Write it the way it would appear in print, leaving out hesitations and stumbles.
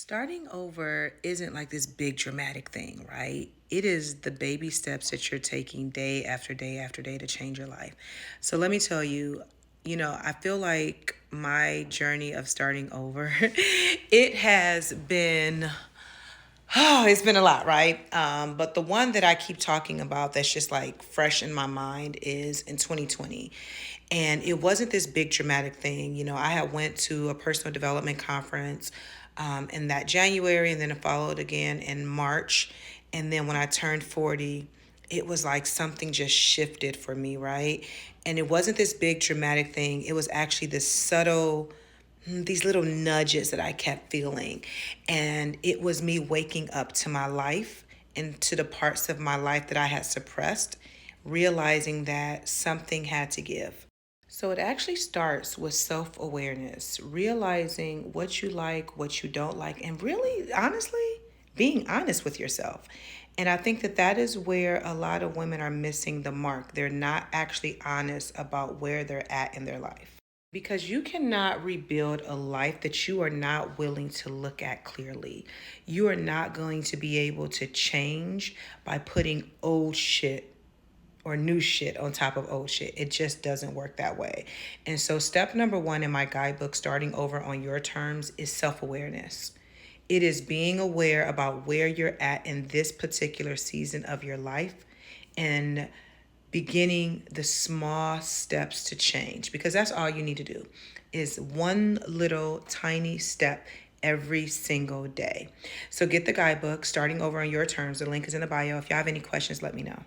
Starting over isn't like this big dramatic thing, right? It is the baby steps that you're taking day after day after day to change your life. So let me tell you, I feel like my journey of starting over, it has been oh, it's been a lot, right? But the one that I keep talking about that's just like fresh in my mind is in 2020. And it wasn't this big dramatic thing. I had went to a personal development conference in that January, and then it followed again in March. And then when I turned 40, it was like something just shifted for me, right? And it wasn't this big dramatic thing. It was actually this subtle these little nudges that I kept feeling. And it was me waking up to my life and to the parts of my life that I had suppressed, realizing that something had to give. So it actually starts with self awareness, realizing what you like, what you don't like, and really, honestly, being honest with yourself. And I think that that is where a lot of women are missing the mark. They're not actually honest about where they're at in their life. Because you cannot rebuild a life that you are not willing to look at clearly. You are not going to be able to change by putting old shit or new shit on top of old shit. It just doesn't work that way. And so, step number one in my guidebook, Starting Over on Your Terms, is self awareness. It is being aware about where you're at in this particular season of your life and beginning the small steps to change, because that's all you need to do is one little tiny step every single day. So get the guidebook, Starting Over on Your Terms. The link is in the bio. If y'all have any questions, let me know.